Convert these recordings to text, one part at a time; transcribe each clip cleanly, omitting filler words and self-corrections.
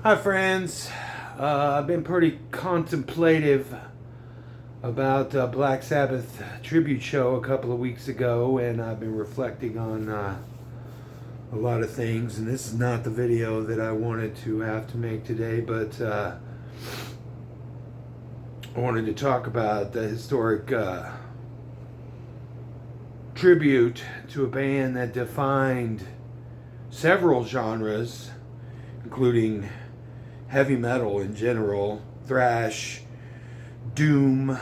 Hi, friends. I've been pretty contemplative about Black Sabbath tribute show a couple of weeks ago, and I've been reflecting on a lot of things. And this is not the video that I wanted to have to make today, but I wanted to talk about the historic tribute to a band that defined several genres, including heavy metal in general, thrash, doom,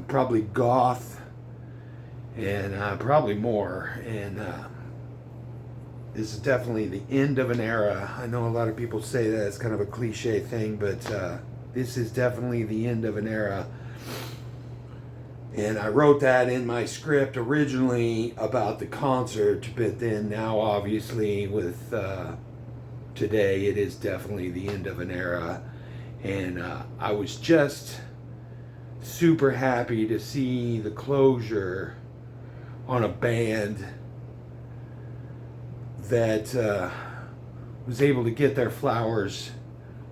probably goth, and probably more. And this is definitely the end of an era. I know a lot of people say that it's kind of a cliche thing, but this is definitely the end of an era. And I wrote that in my script originally about the concert, but then now obviously with today it is definitely the end of an era. And I was just super happy to see the closure on a band that was able to get their flowers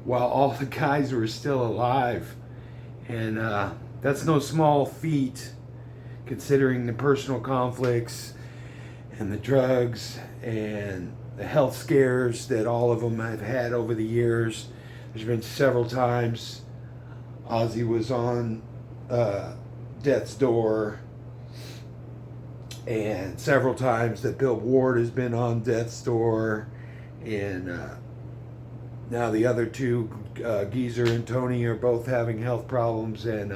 while all the guys were still alive. And that's no small feat considering the personal conflicts and the drugs and the health scares that all of them have had over the years. There's been several times Ozzy was on death's door, and several times that Bill Ward has been on death's door, and now the other two, Geezer and Tony, are both having health problems. And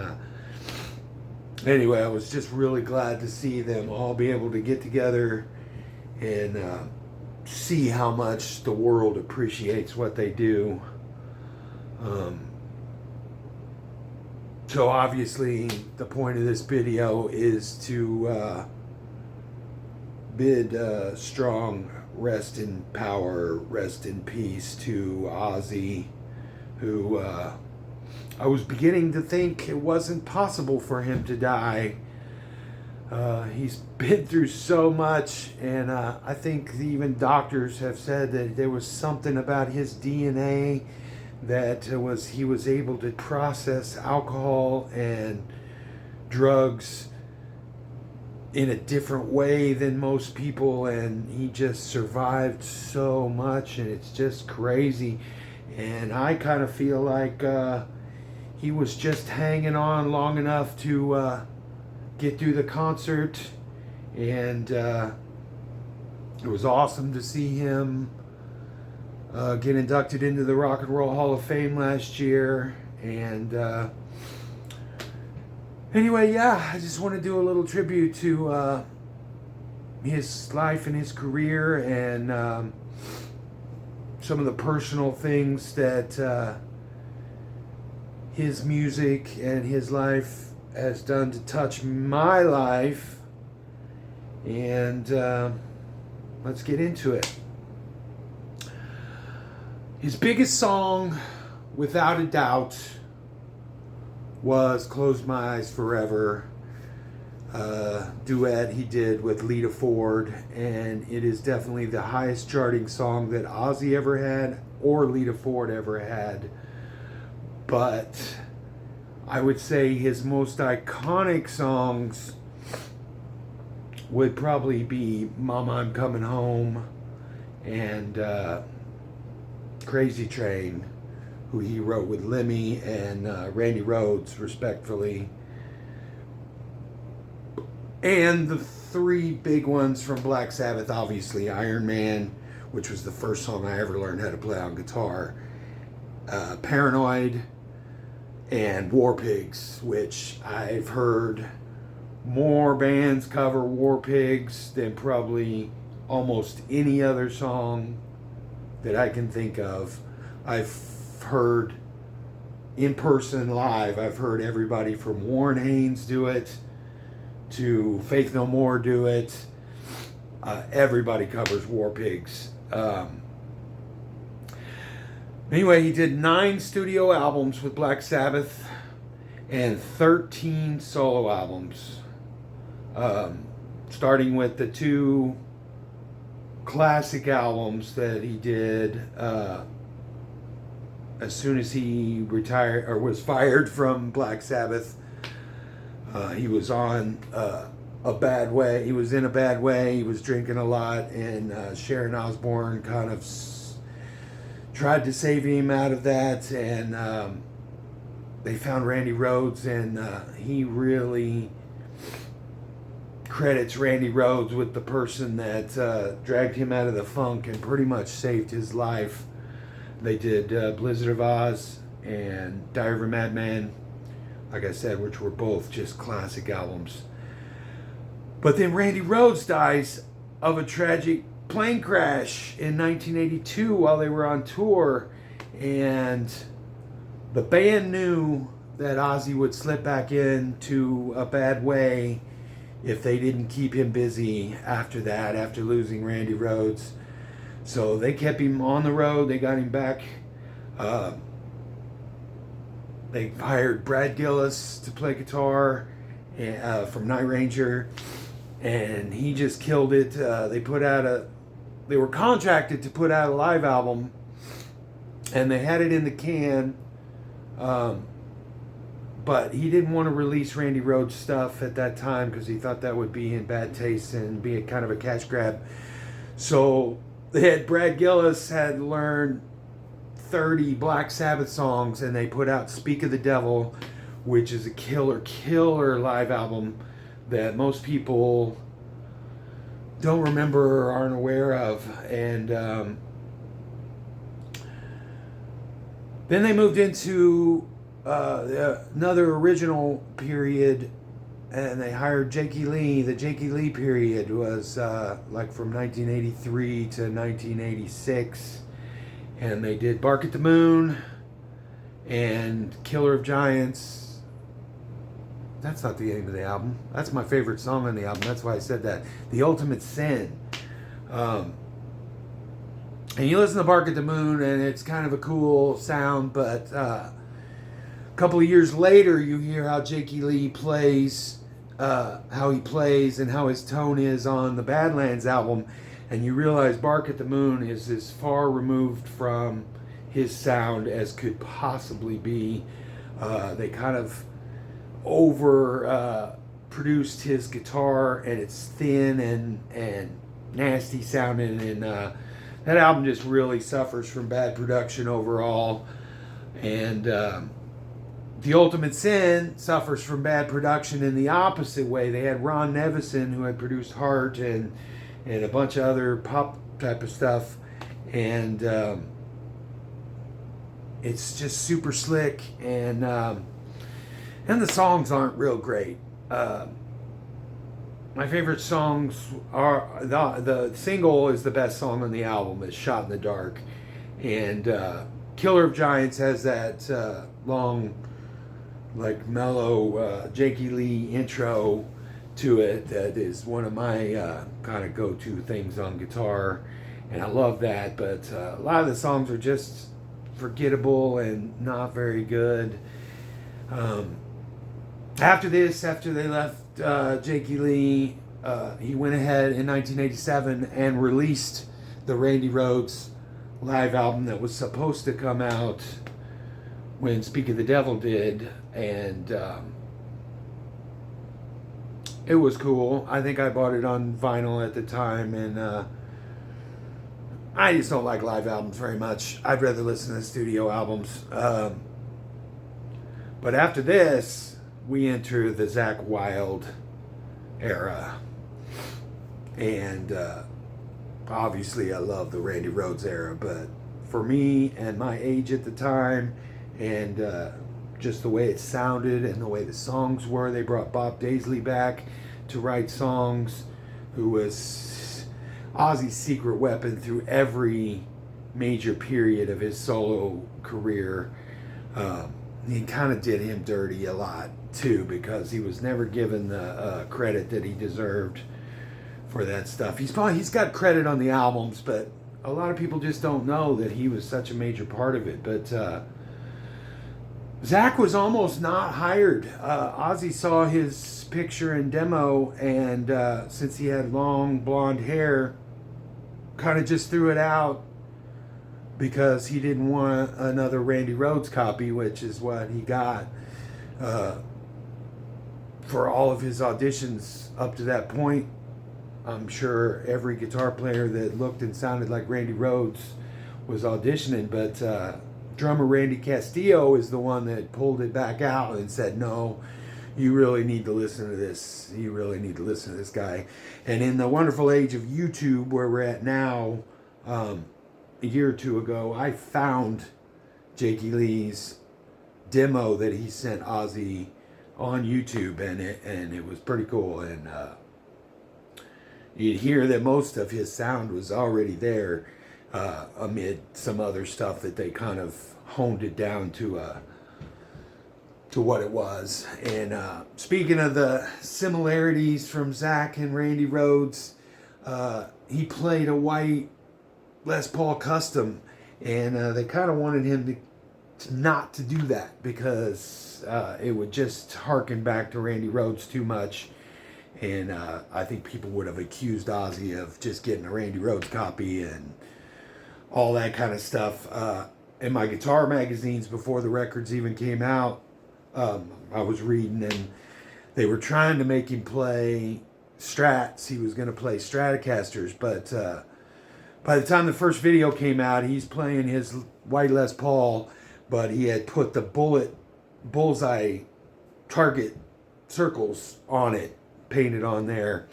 anyway, I was just really glad to see them all be able to get together and see how much the world appreciates what they do. So obviously the point of this video is to bid strong rest in power, rest in peace to Ozzy, who I was beginning to think it wasn't possible for him to die. He's been through so much, and I think even doctors have said that there was something about his DNA that he was able to process alcohol and drugs in a different way than most people, and he just survived so much, and it's just crazy. And I kind of feel like he was just hanging on long enough to get through the concert, and it was awesome to see him get inducted into the Rock and Roll Hall of Fame last year. And anyway, yeah, I just want to do a little tribute to his life and his career, and some of the personal things that his music and his life has done to touch my life. And let's get into it. His biggest song, without a doubt, was Close My Eyes Forever, duet he did with Lita Ford, and it is definitely the highest charting song that Ozzy ever had or Lita Ford ever had. But I would say his most iconic songs would probably be Mama, I'm Coming Home, and Crazy Train, who he wrote with Lemmy and Randy Rhoads, respectfully. And the three big ones from Black Sabbath, obviously Iron Man, which was the first song I ever learned how to play on guitar, Paranoid, and War Pigs, which I've heard more bands cover War Pigs than probably almost any other song that I can think of. I've heard in person live, I've heard everybody from Warren Haynes do it to Faith No More do it. Everybody covers War Pigs. Anyway, he did 9 studio albums with Black Sabbath and 13 solo albums. Starting with the 2 classic albums that he did, as soon as he retired or was fired from Black Sabbath, he was on a bad way. He was in a bad way. He was drinking a lot, and Sharon Osbourne kind of tried to save him out of that, and they found Randy Rhoads, and he really credits Randy Rhoads with the person that dragged him out of the funk and pretty much saved his life. They did Blizzard of Oz and Diary of a Madman, like I said, which were both just classic albums. But then Randy Rhoads dies of a tragic plane crash in 1982 while they were on tour, and the band knew that Ozzy would slip back into a bad way if they didn't keep him busy after that, after losing Randy Rhoads. So they kept him on the road. They got him back. They hired Brad Gillis to play guitar from Night Ranger, and he just killed it. They were contracted to put out a live album, and they had it in the can. But he didn't want to release Randy Rhoads stuff at that time because he thought that would be in bad taste and be a kind of a cash grab. So Brad Gillis had learned 30 Black Sabbath songs, and they put out Speak of the Devil, which is a killer live album that most people don't remember or aren't aware of. And then they moved into another original period, and they hired Jakey Lee. The Jakey Lee period was like from 1983 to 1986, and they did Bark at the Moon and Killer of Giants. That's not the name of the album. That's my favorite song on the album. That's why I said that. The Ultimate Sin. And you listen to Bark at the Moon, and it's kind of a cool sound, but a couple of years later, you hear how Jakey Lee plays, how he plays, and how his tone is on the Badlands album, and you realize Bark at the Moon is as far removed from his sound as could possibly be. They kind of produced his guitar, and it's thin and nasty sounding, and that album just really suffers from bad production overall. And The Ultimate Sin suffers from bad production in the opposite way. They had Ron Nevison, who had produced Heart and a bunch of other pop type of stuff, and it's just super slick, and the songs aren't real great. My favorite songs are the single is the best song on the album. It's Shot in the Dark, and Killer of Giants has that long, like mellow Jakey Lee intro to it that is one of my kind of go-to things on guitar, and I love that. But a lot of the songs are just forgettable and not very good. After they left Jakey Lee, he went ahead in 1987 and released the Randy Rhoads live album that was supposed to come out when Speak of the Devil did, and it was cool. I think I bought it on vinyl at the time, and I just don't like live albums very much. I'd rather listen to studio albums. But after this, we enter the Zakk Wylde era, and obviously I love the Randy Rhoads era, but for me and my age at the time, and just the way it sounded and the way the songs were, they brought Bob Daisley back to write songs, who was Ozzy's secret weapon through every major period of his solo career. He kind of did him dirty a lot too, because he was never given the credit that he deserved for that stuff. He's got credit on the albums, but a lot of people just don't know that he was such a major part of it. But Zakk was almost not hired. Ozzy saw his picture and demo, and since he had long blonde hair, kind of just threw it out because he didn't want another Randy Rhoads copy, which is what he got for all of his auditions up to that point. I'm sure every guitar player that looked and sounded like Randy Rhoads was auditioning, but drummer Randy Castillo is the one that pulled it back out and said, no, you really need to listen to this. You really need to listen to this guy. And in the wonderful age of YouTube, where we're at now, a year or two ago, I found Jakey Lee's demo that he sent Ozzy on YouTube, and it was pretty cool. And you'd hear that most of his sound was already there, amid some other stuff that they kind of honed it down to what it was. And speaking of the similarities from Zach and Randy Rhoads, he played a white Les Paul Custom, and they kind of wanted him to not to do that because it would just harken back to Randy Rhoads too much. And I think people would have accused Ozzy of just getting a Randy Rhoads copy and all that kind of stuff. In my guitar magazines before the records even came out, I was reading, and they were trying to make him play Strats. He was going to play Stratocasters, but by the time the first video came out, he's playing his white Les Paul, but he had put the bullseye target circles on it, painted on there,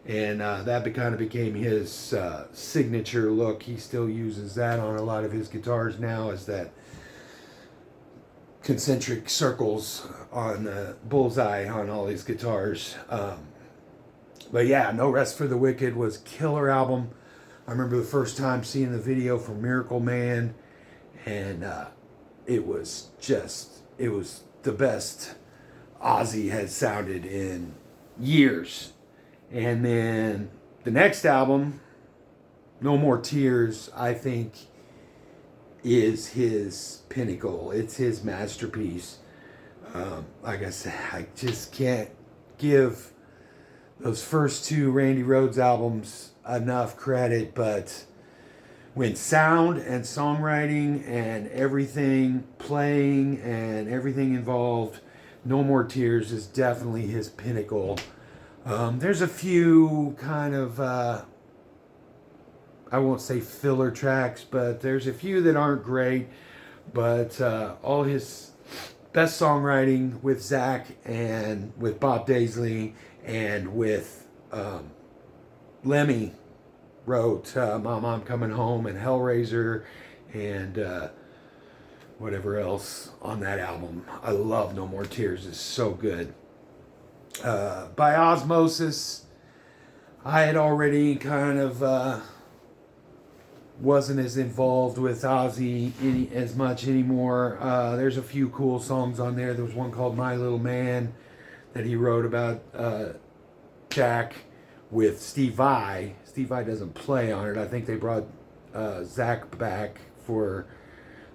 and that kind of became his signature look. He still uses that on a lot of his guitars now, as that concentric circles on the bullseye on all his guitars. But yeah, No Rest for the Wicked was killer album. I remember the first time seeing the video for Miracle Man, and it was the best Ozzy had sounded in years. And then the next album, No More Tears, I think is his pinnacle. It's his masterpiece. Like I said, I just can't give those first two Randy Rhoads albums enough credit, but when sound and songwriting and everything, playing and everything involved, No More Tears is definitely his pinnacle. There's a few kind of, I won't say filler tracks, but there's a few that aren't great. But all his best songwriting with Zach and with Bob Daisley and with Lemmy wrote Mom, I'm Coming Home and Hellraiser and whatever else on that album. I love No More Tears. It's so good. By osmosis, I had already kind of wasn't as involved with Ozzy as much anymore. There's a few cool songs on there. There was one called My Little Man that he wrote about Jack with Steve Vai. Steve Vai doesn't play on it. I think they brought Zach back for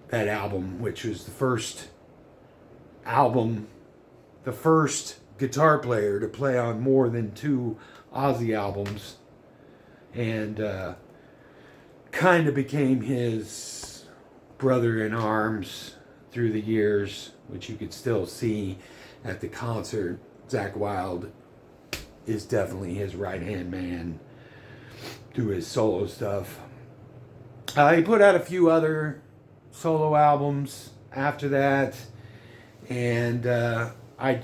that album, which was the first album, the first guitar player to play on more than two Ozzy albums, and kind of became his brother in arms through the years, which you could still see at the concert. Zach Wilde is definitely his right-hand man through his solo stuff. He put out a few other solo albums after that, and I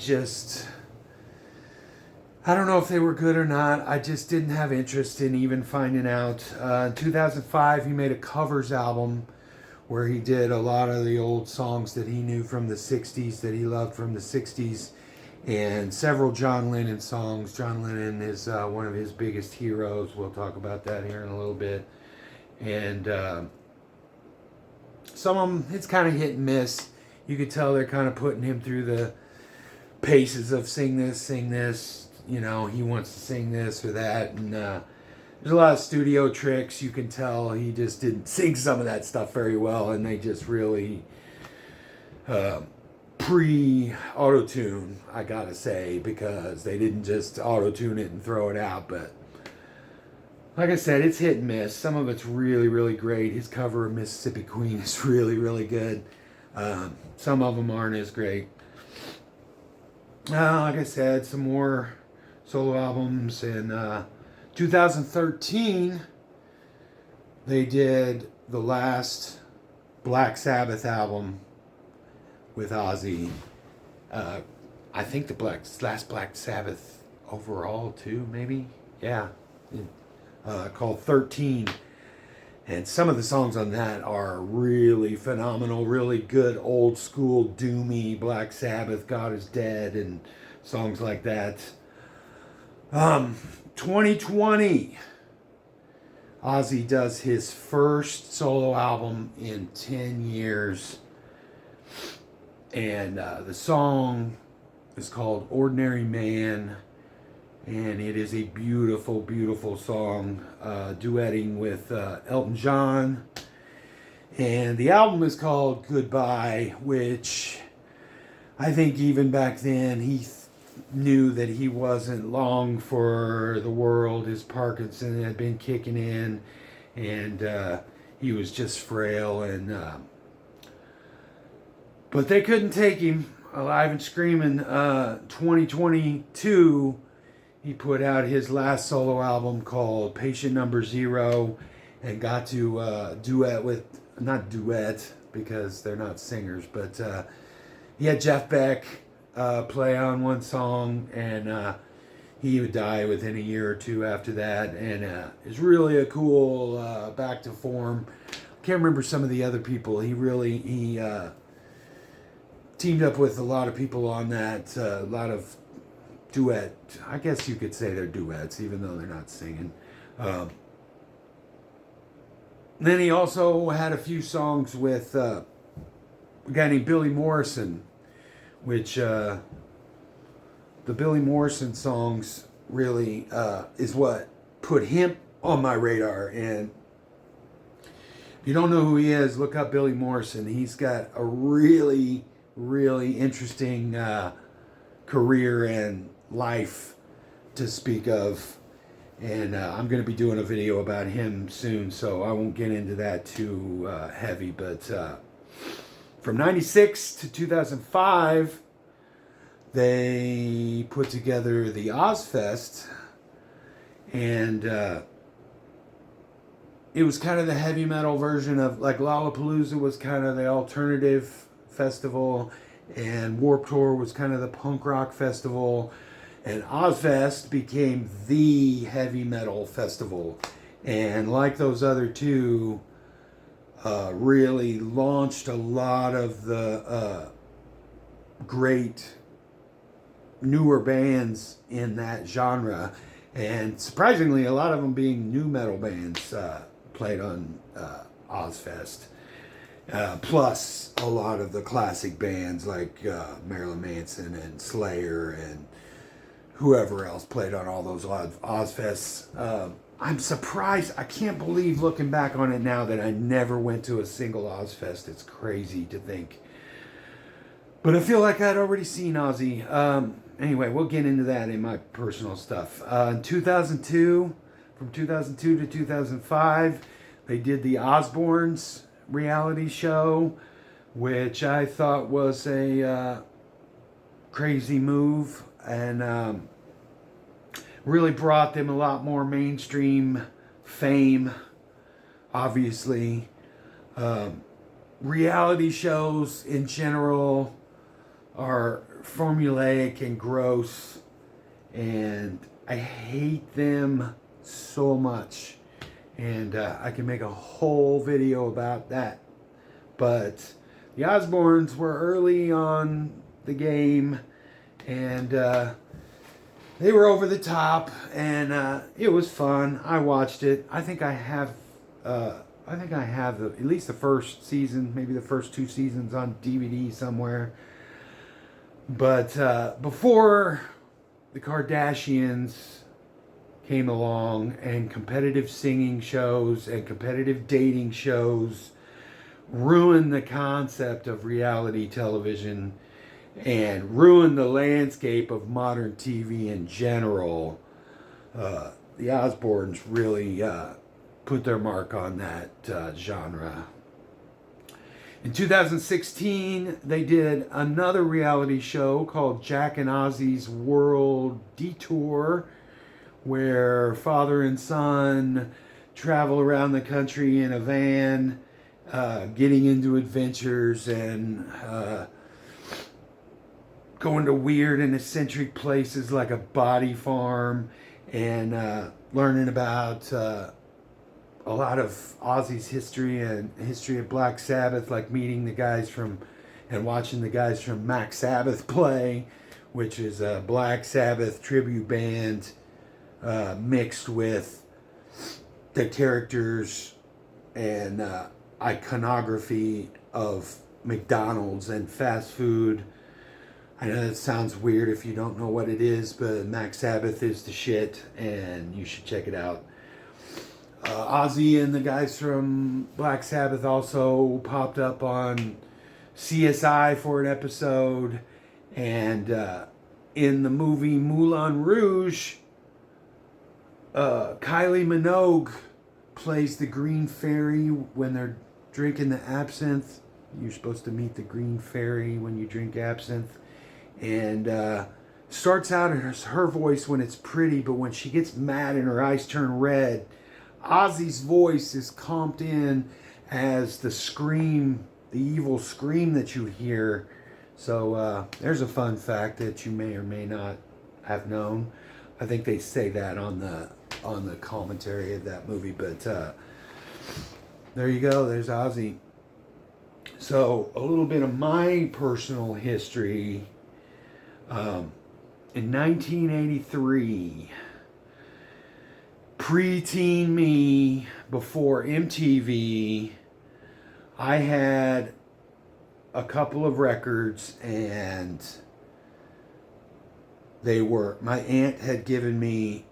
don't know if they were good or not. I just didn't have interest in even finding out. In 2005, he made a covers album where he did a lot of the old songs that he knew from the 60s, that he loved from the 60s, and several John Lennon songs. John Lennon is one of his biggest heroes. We'll talk about that here in a little bit. And some of them, it's kind of hit and miss. You could tell they're kind of putting him through the paces of sing this. You know, he wants to sing this or that, and there's a lot of studio tricks. You can tell he just didn't sing some of that stuff very well, and they just really pre-auto-tune, I gotta say, because they didn't just auto-tune it and throw it out, but Like I said, it's hit and miss. Some of it's really, really great. His cover of Mississippi Queen is really, really good. Some of them aren't as great. Like I said, some more solo albums. In 2013, they did the last Black Sabbath album with Ozzy. I think the last Black Sabbath overall too, maybe. Yeah, called 13. And some of the songs on that are really phenomenal, really good old school doomy Black Sabbath, God is Dead, and songs like that. 2020, Ozzy does his first solo album in 10 years. And the song is called Ordinary Man. And it is a beautiful, beautiful song, duetting with Elton John. And the album is called Goodbye, which I think even back then he knew that he wasn't long for the world. His Parkinson had been kicking in, and he was just frail. But they couldn't take him alive and screaming. 2022. He put out his last solo album called Patient Number Zero, and got to duet with, not duet because they're not singers, but he had Jeff Beck play on one song, and he would die within a year or two after that, and it's really a cool back to form. Can't remember some of the other people. He teamed up with a lot of people on that, a lot of duet. I guess you could say they're duets, even though they're not singing. Then he also had a few songs with a guy named Billy Morrison, which the Billy Morrison songs really is what put him on my radar. And if you don't know who he is, look up Billy Morrison. He's got a really, really interesting career and life to speak of, and I'm going to be doing a video about him soon, so I won't get into that too heavy. But from 96 to 2005, they put together the Ozfest, and it was kind of the heavy metal version of, like, Lollapalooza was kind of the alternative festival, and Warped Tour was kind of the punk rock festival, and Ozfest became the heavy metal festival. And like those other two, really launched a lot of the great newer bands in that genre. And surprisingly, a lot of them being new metal bands played on Ozfest. Plus a lot of the classic bands like Marilyn Manson and Slayer and whoever else played on all those Ozfests. I'm surprised. I can't believe, looking back on it now, that I never went to a single Ozfest. It's crazy to think. But I feel like I'd already seen Ozzy. Anyway, we'll get into that in my personal stuff. In 2002, from 2002 to 2005, they did the Osbournes reality show, which I thought was a crazy move, and really brought them a lot more mainstream fame, obviously. Reality shows in general are formulaic and gross, and I hate them so much. And I can make a whole video about that. But the Osbournes were early on the game, and they were over the top, and it was fun. I watched it. I think I have at least the first season, maybe the first two seasons on DVD somewhere. But before the Kardashians came along, and competitive singing shows and competitive dating shows ruined the concept of reality television and ruined the landscape of modern TV in general, the Osbournes really put their mark on that genre. In 2016, they did another reality show called Jack and Ozzy's World Detour, where father and son travel around the country in a van, getting into adventures and going to weird and eccentric places like a body farm, and learning about a lot of Ozzy's history and history of Black Sabbath, like meeting the guys from and watching the guys from Mac Sabbath play, which is a Black Sabbath tribute band mixed with the characters and iconography of McDonald's and fast food. I know that sounds weird if you don't know what it is, but Mac Sabbath is the shit, and you should check it out. Ozzy and the guys from Black Sabbath also popped up on CSI for an episode, and in the movie Moulin Rouge, Kylie Minogue plays the Green Fairy when they're drinking the absinthe. You're supposed to meet the Green Fairy when you drink absinthe, and starts out as her voice when it's pretty, but when she gets mad and her eyes turn red, Ozzy's voice is comped in as the scream, the evil scream that you hear. So there's a fun fact that you may or may not have known. I think they say that on the commentary of that movie, but there you go. There's Ozzy. So a little bit of my personal history. In 1983. Preteen me, before MTV, I had a couple of records, and my aunt had given me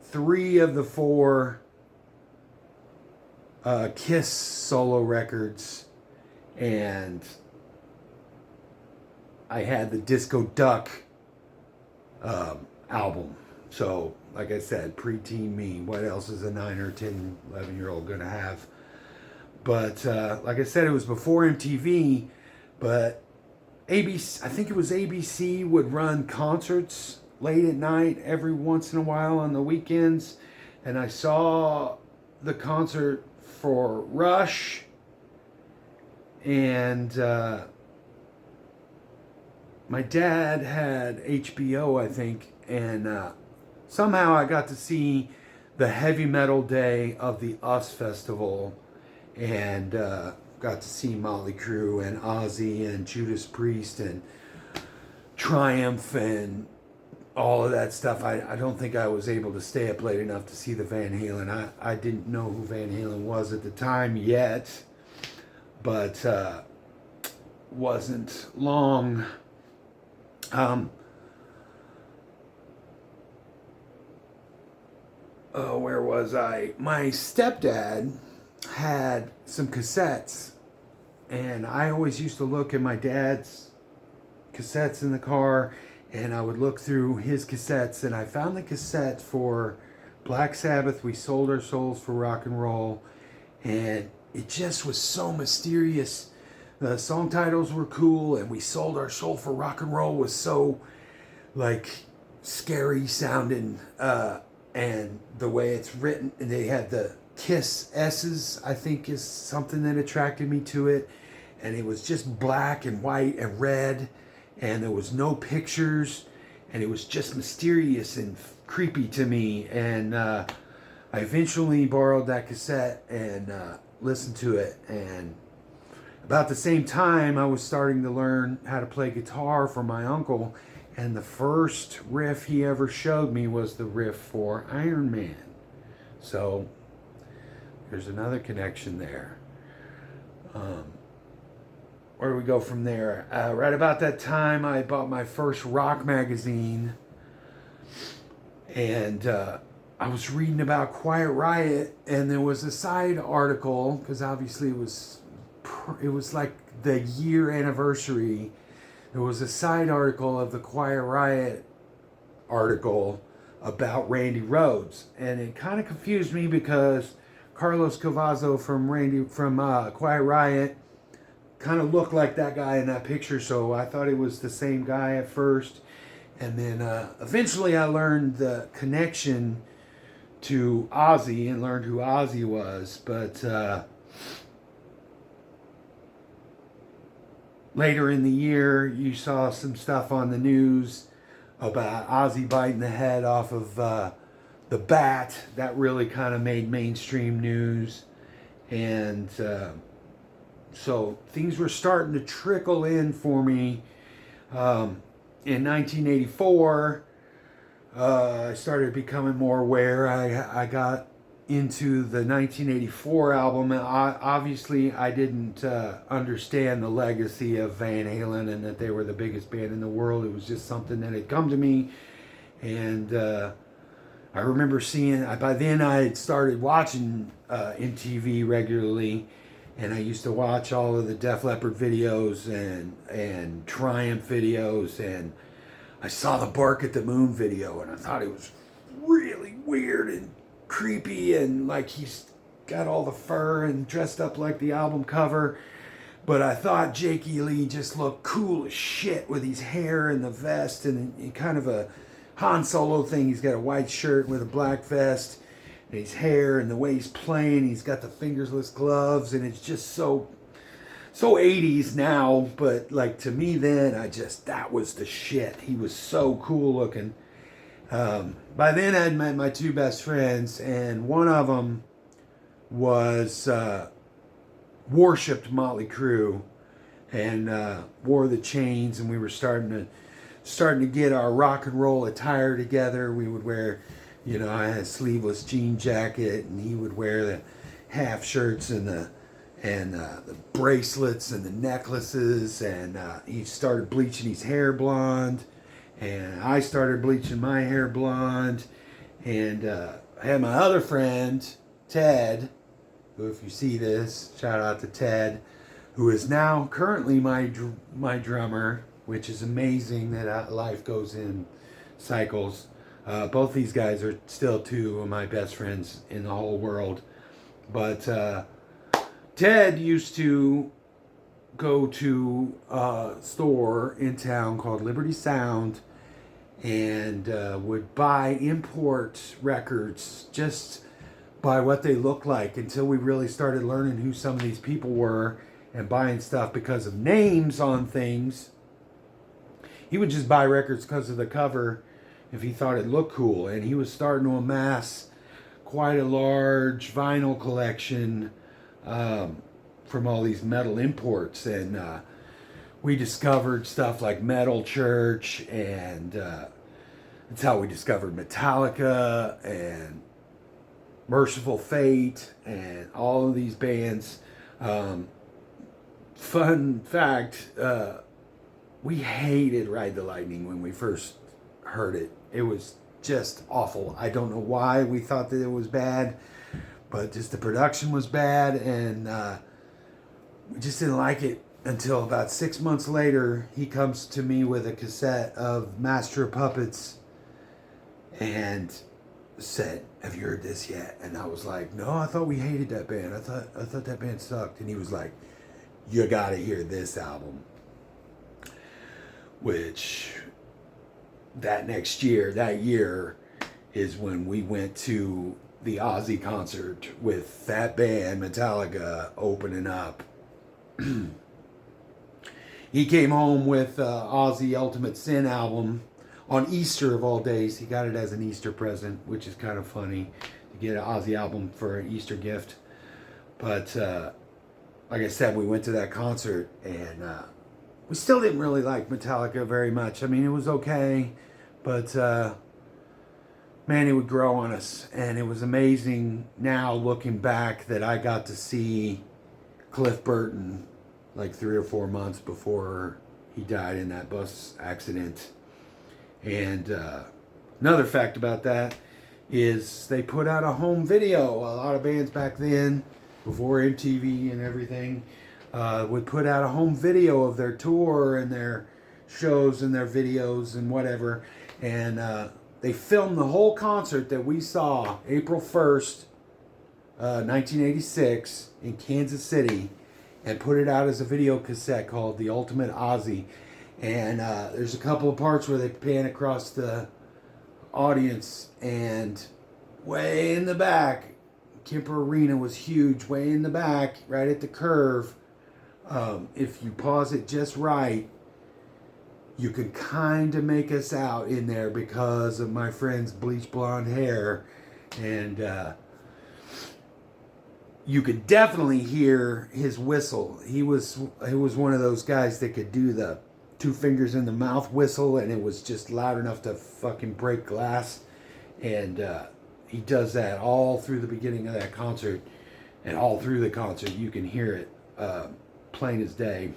3 of the 4 Kiss solo records, and I had the Disco Duck album. So, like I said, preteen me. What else is a 9 or 10, 11-year-old going to have? But, like I said, it was before MTV. But ABC, I think it was ABC, would run concerts late at night every once in a while on the weekends. And I saw the concert for Rush. And my dad had HBO, I think. And somehow I got to see the heavy metal day of the US Festival, and got to see Motley Crue and Ozzy and Judas Priest and Triumph and all of that stuff. I don't think I was able to stay up late enough to see the Van Halen. I didn't know who Van Halen was at the time yet, but wasn't long. Where was I? My stepdad had some cassettes, and I always used to look at my dad's cassettes in the car, and I would look through his cassettes, and I found the cassette for Black Sabbath, We Sold Our Souls for Rock and Roll, and it just was so mysterious. The song titles were cool, and We Sold Our Soul for Rock and Roll was so, like, scary sounding, and the way it's written, and they had the Kiss S's, I think, is something that attracted me to it. And it was just black and white and red, and there was no pictures, and it was just mysterious and creepy to me. And I eventually borrowed that cassette and listened to it. And about the same time, I was starting to learn how to play guitar from my uncle. And the first riff he ever showed me was the riff for Iron Man. So there's another connection there. Where do we go from there? Right about that time, I bought my first rock magazine. And I was reading about Quiet Riot. And there was a side article, because obviously it was like the year anniversary. There was a side article of the Quiet Riot article about Randy Rhoads, and it kind of confused me because Carlos Cavazo from Quiet Riot kind of looked like that guy in that picture, so I thought it was the same guy at first, and then eventually I learned the connection to Ozzy and learned who Ozzy was, but later in the year you saw some stuff on the news about Ozzy biting the head off of the bat. That really kind of made mainstream news, and so things were starting to trickle in for me. In 1984, I started becoming more aware. I got into the 1984 album. Obviously, I didn't understand the legacy of Van Halen and that they were the biggest band in the world. It was just something that had come to me, and I remember seeing. By then, I had started watching MTV regularly, and I used to watch all of the Def Leppard videos and Triumph videos, and I saw the Bark at the Moon video, and I thought it was really weird and creepy, and like he's got all the fur and dressed up like the album cover. But I thought Jake E. Lee just looked cool as shit with his hair and the vest and kind of a Han Solo thing. He's got a white shirt with a black vest and his hair and the way he's playing. He's got the fingerless gloves, and it's just so 80s now, but like to me then, that was the shit. He was so cool looking. By then I'd met my two best friends, and one of them was worshipped Motley Crue and wore the chains, and we were starting to get our rock and roll attire together. We would wear, I had a sleeveless jean jacket, and he would wear the half shirts and the bracelets and the necklaces, and he started bleaching his hair blonde, and I started bleaching my hair blonde, and I had my other friend, Ted, who, if you see this, shout out to Ted, who is now currently my drummer, which is amazing that life goes in cycles. Both these guys are still two of my best friends in the whole world, but Ted used to go to a store in town called Liberty Sound and would buy import records just by what they looked like, until we really started learning who some of these people were and buying stuff because of names on things. He would just buy records because of the cover if he thought it looked cool, and he was starting to amass quite a large vinyl collection from all these metal imports, and we discovered stuff like Metal Church, and that's how we discovered Metallica and Merciful Fate and all of these bands. Fun fact, we hated Ride the Lightning when we first heard it. It was just awful. I don't know why we thought that it was bad, but just the production was bad, and we just didn't like it until about 6 months later. He comes to me with a cassette of Master of Puppets and said, "Have you heard this yet?" And I was like, "No, I thought we hated that band. I thought that band sucked." And he was like, "You gotta hear this album." Which that year is when we went to the Ozzy concert with that band, Metallica, opening up. He came home with Ozzy Ultimate Sin album on Easter of all days. He got it as an Easter present, which is kind of funny to get an Ozzy album for an Easter gift. But like I said, we went to that concert, and we still didn't really like Metallica very much. I mean, it was okay, but man, it would grow on us. And it was amazing now looking back that I got to see Cliff Burton like 3 or 4 months before he died in that bus accident. And another fact about that is they put out a home video. A lot of bands back then, before MTV and everything, would put out a home video of their tour and their shows and their videos and whatever. And they filmed the whole concert that we saw April 1st, 1986 in Kansas City, and put it out as a video cassette called The Ultimate Ozzy. And there's a couple of parts where they pan across the audience, and way in the back, Kemper Arena was huge, way in the back, right at the curve. If you pause it just right, you can kind of make us out in there because of my friend's bleach blonde hair. And you could definitely hear his whistle. He was one of those guys that could do the two fingers in the mouth whistle, and it was just loud enough to fucking break glass. And he does that all through the beginning of that concert, and all through the concert you can hear it plain as day.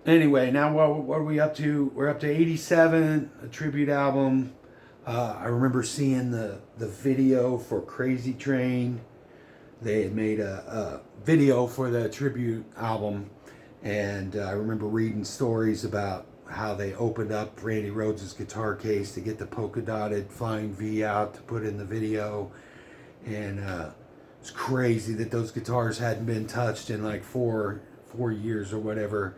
Anyway, now what are we up to? We're up to 87, a tribute album. I remember seeing the video for Crazy Train. They had made a video for the tribute album, and I remember reading stories about how they opened up Randy Rhoads' guitar case to get the polka dotted Flying V out to put in the video. And it's crazy that those guitars hadn't been touched in like four years or whatever,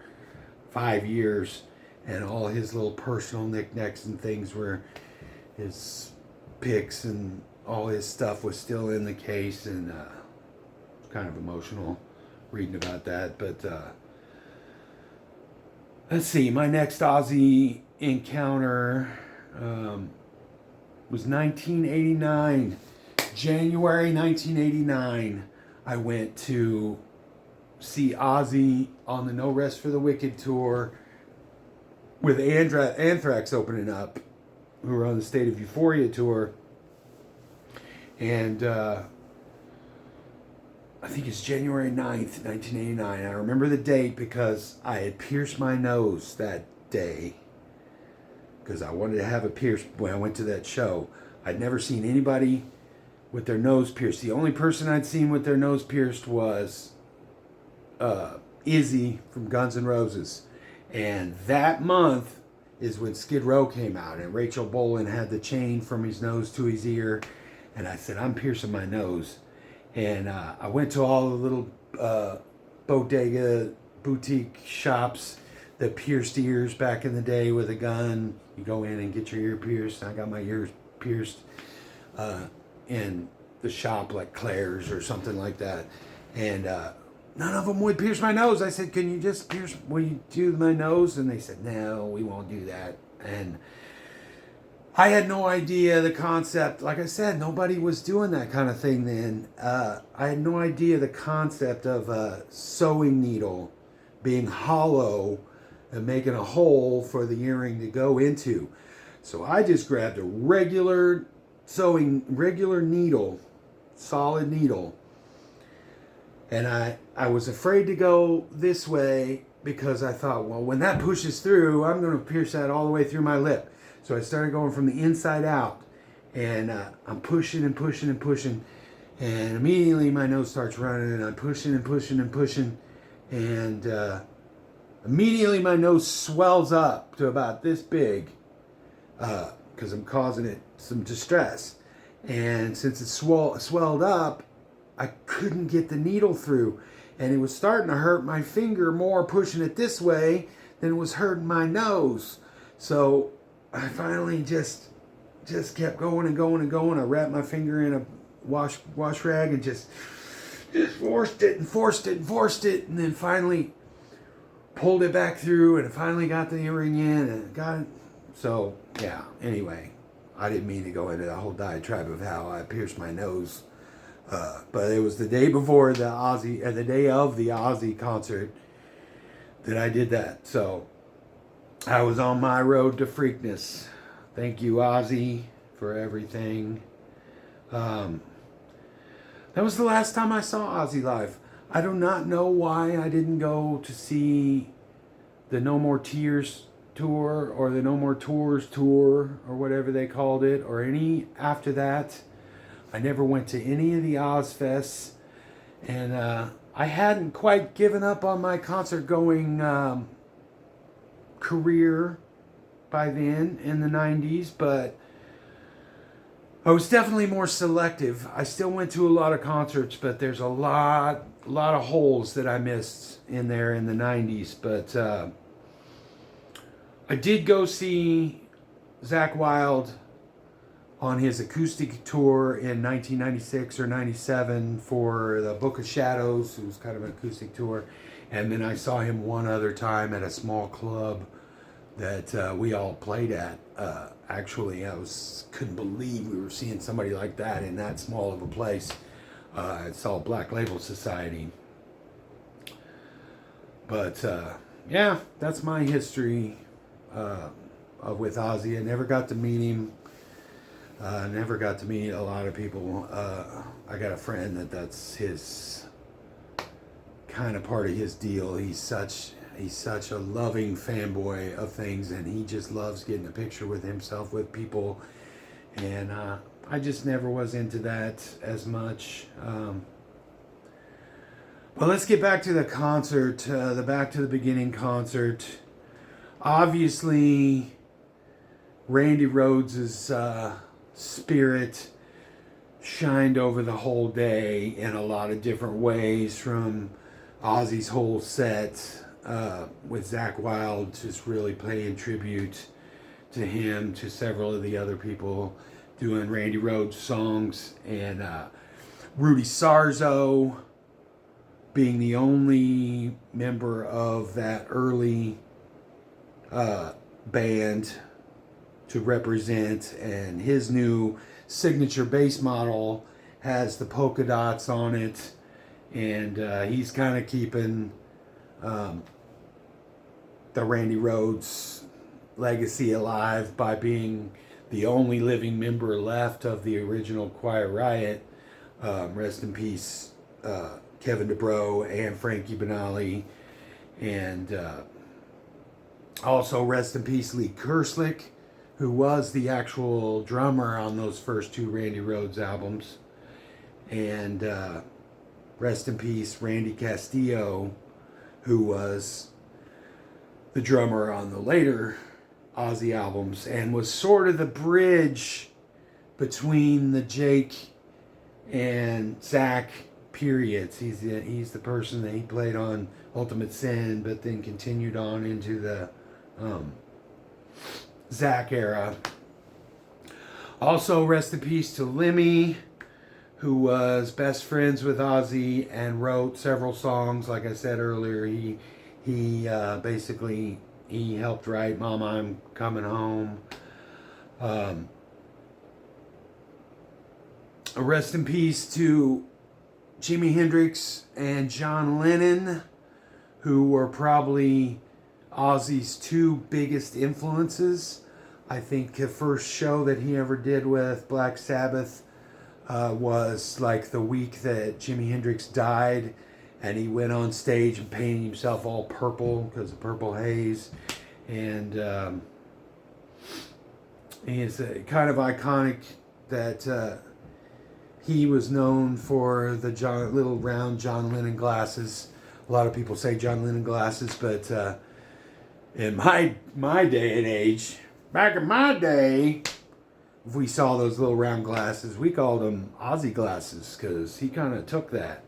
5 years, and all his little personal knickknacks and things were, his picks and all his stuff was still in the case. And it's kind of emotional reading about that. But let's see, my next Ozzy encounter was 1989. January 1989, I went to see Ozzy on the No Rest for the Wicked tour with Anthrax opening up, who were on the State of Euphoria tour. And I think it's January 9th, 1989. I remember the date because I had pierced my nose that day, because I wanted to have it pierced when I went to that show. I'd never seen anybody with their nose pierced. The only person I'd seen with their nose pierced was Izzy from Guns N' Roses. And that month is when Skid Row came out, and Rachel Bolan had the chain from his nose to his ear. And I said, I'm piercing my nose. And I went to all the little bodega boutique shops that pierced ears back in the day with a gun. You go in and get your ear pierced. I got my ears pierced in the shop like Claire's or something like that. And none of them would pierce my nose. I said, can you just will you do my nose? And they said, no, we won't do that. And I had no idea the concept. Like I said, nobody was doing that kind of thing then. I had no idea the concept of a sewing needle being hollow and making a hole for the earring to go into. So I just grabbed a regular needle, solid needle. And I was afraid to go this way because I thought, well, when that pushes through, I'm going to pierce that all the way through my lip. So I started going from the inside out, and I'm pushing and pushing and pushing, and immediately my nose starts running, and I'm pushing and pushing and pushing, and immediately my nose swells up to about this big, because I'm causing it some distress. And since it swelled up, I couldn't get the needle through, and it was starting to hurt my finger more pushing it this way than it was hurting my nose. So I finally just kept going and going and going. I wrapped my finger in a wash rag and just forced it and forced it and forced it, and then finally pulled it back through, and I finally got the earring in and got it. So yeah, anyway, I didn't mean to go into the whole diatribe of how I pierced my nose, but it was the day before the day of the Ozzy concert that I did that. So I was on my road to freakness. Thank you, Ozzy, for everything. That was the last time I saw Ozzy live. I do not know why I didn't go to see the No More Tears tour or the No More Tours tour or whatever they called it, or any after that. I never went to any of the Ozfests, and I hadn't quite given up on my concert going career by then in the 90s, but I was definitely more selective. I still went to a lot of concerts, but there's a lot of holes that I missed in there in the 90s. But I did go see Zakk Wylde on his acoustic tour in 1996 or 97 for the Book of Shadows. It was kind of an acoustic tour. And then I saw him one other time at a small club that we all played at. Actually, couldn't believe we were seeing somebody like that in that small of a place. I saw Black Label Society. But yeah, that's my history with Ozzy. I never got to meet him. Never got to meet a lot of people. I got a friend that's his kind of part of his deal. He's such a loving fanboy of things, and he just loves getting a picture with himself with people. And I just never was into that as much. But let's get back to the concert, the Back to the Beginning concert. Obviously, Randy Rhoads' spirit shined over the whole day in a lot of different ways, from Ozzy's whole set with Zakk Wylde just really paying tribute to him, to several of the other people doing Randy Rhoads songs, and Rudy Sarzo being the only member of that early band to represent, and his new signature bass model has the polka dots on it, and he's kind of keeping the Randy Rhoads legacy alive by being the only living member left of the original Quiet Riot. Rest in peace, Kevin DuBrow and Frankie Banali, and also rest in peace Lee Kerslake, who was the actual drummer on those first two Randy Rhoads albums, and rest in peace Randy Castillo, who was the drummer on the later Ozzy albums and was sort of the bridge between the Jake and Zakk periods. He's the person that he played on Ultimate Sin, but then continued on into the Zakk era. Also, rest in peace to Lemmy, who was best friends with Ozzy and wrote several songs. Like I said earlier, he basically helped write "Mama, I'm Coming Home." Rest in peace to Jimi Hendrix and John Lennon, who were probably Ozzy's two biggest influences. I think the first show that he ever did with Black Sabbath was like the week that Jimi Hendrix died, and he went on stage and painted himself all purple because of Purple Haze, and he is kind of iconic that he was known for the little round John Lennon glasses. A lot of people say John Lennon glasses, but in my day and age, back in my day, if we saw those little round glasses, we called them Ozzy glasses because he kind of took that.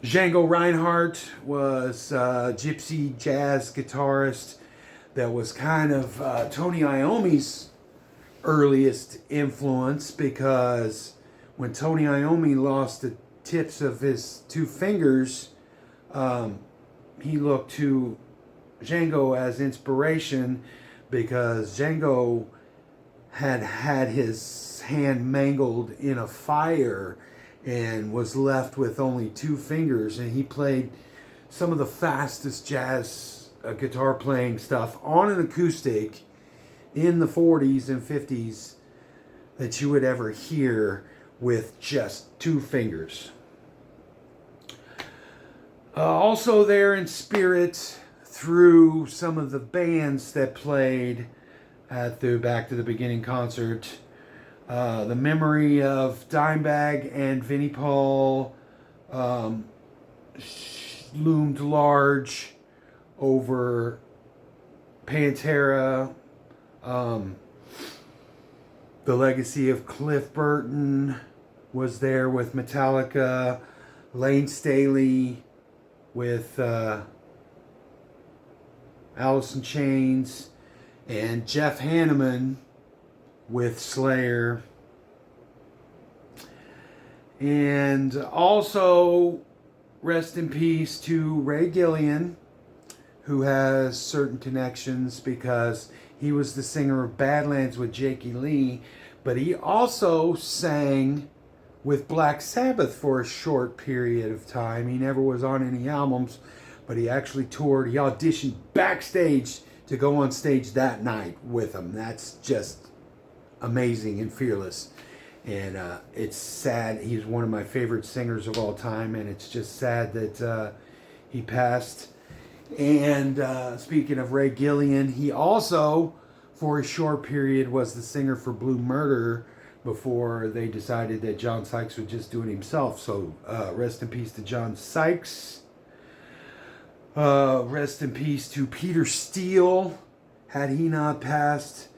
Django Reinhardt was a gypsy jazz guitarist that was kind of Tony Iommi's earliest influence, because when Tony Iommi lost the tips of his two fingers, he looked to Django as inspiration, because Django had his hand mangled in a fire and was left with only two fingers, and he played some of the fastest jazz guitar playing stuff on an acoustic in the 40s and 50s that you would ever hear with just two fingers. Also there in spirit through some of the bands that played at the Back to the Beginning concert, the memory of Dimebag and Vinnie Paul loomed large over Pantera, um, the legacy of Cliff Burton was there with Metallica, Lane Staley with Alice in Chains, and Jeff Hanneman with Slayer. And also, rest in peace to Ray Gillian, who has certain connections because he was the singer of Badlands with Jakey Lee, but he also sang with Black Sabbath for a short period of time. He never was on any albums, but he actually toured. He auditioned backstage to go on stage that night with them. That's just amazing and fearless. And it's sad. He's one of my favorite singers of all time, and it's just sad that he passed. And speaking of Ray Gillian, he also, for a short period, was the singer for Blue Murder before they decided that John Sykes would just do it himself. So rest in peace to John Sykes. Rest in peace to Peter Steele. Had he not passed,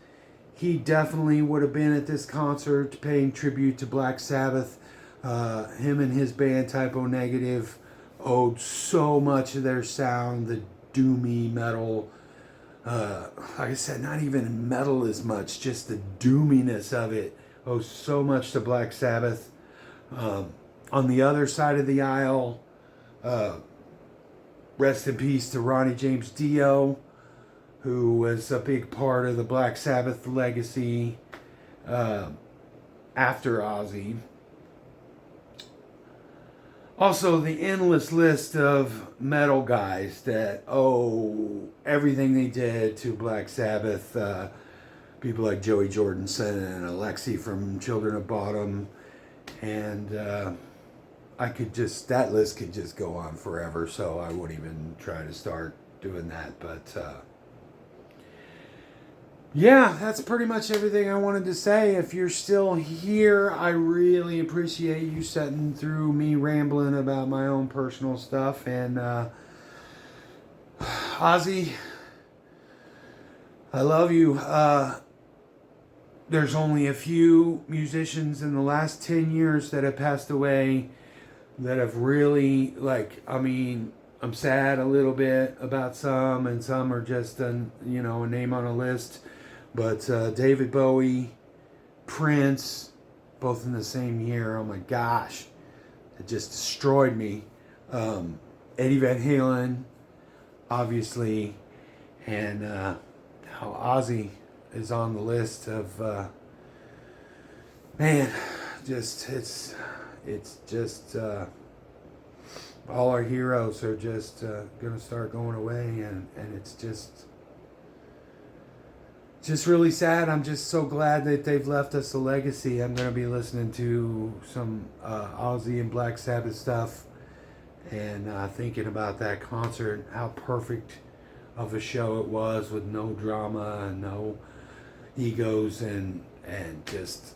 he definitely would have been at this concert paying tribute to Black Sabbath. Him and his band Typo Negative owed so much of their sound, the doomy metal. Like I said, not even metal as much, just the doominess of it owes so much to Black Sabbath. On the other side of the aisle, rest in peace to Ronnie James Dio, who was a big part of the Black Sabbath legacy after Ozzy. Also, the endless list of metal guys that owe everything they did to Black Sabbath. People like Joey Jordison and Alexi from Children of Bodom. And that list could just go on forever, so I wouldn't even try to start doing that. But yeah, that's pretty much everything I wanted to say. If you're still here, I really appreciate you sitting through me rambling about my own personal stuff. And Ozzy, I love you. There's only a few musicians in the last 10 years that have passed away that have really, I'm sad a little bit about some, and some are just a name on a list. But David Bowie, Prince, both in the same year. Oh my gosh, it just destroyed me. Eddie Van Halen, obviously, and now Ozzy is on the list of it's just all our heroes are just gonna start going away, and it's just really sad. I'm just so glad that they've left us a legacy. I'm going to be listening to some Ozzy and Black Sabbath stuff and thinking about that concert, how perfect of a show it was with no drama and no egos, and just...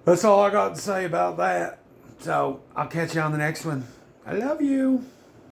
That's all I got to say about that. So I'll catch you on the next one. I love you.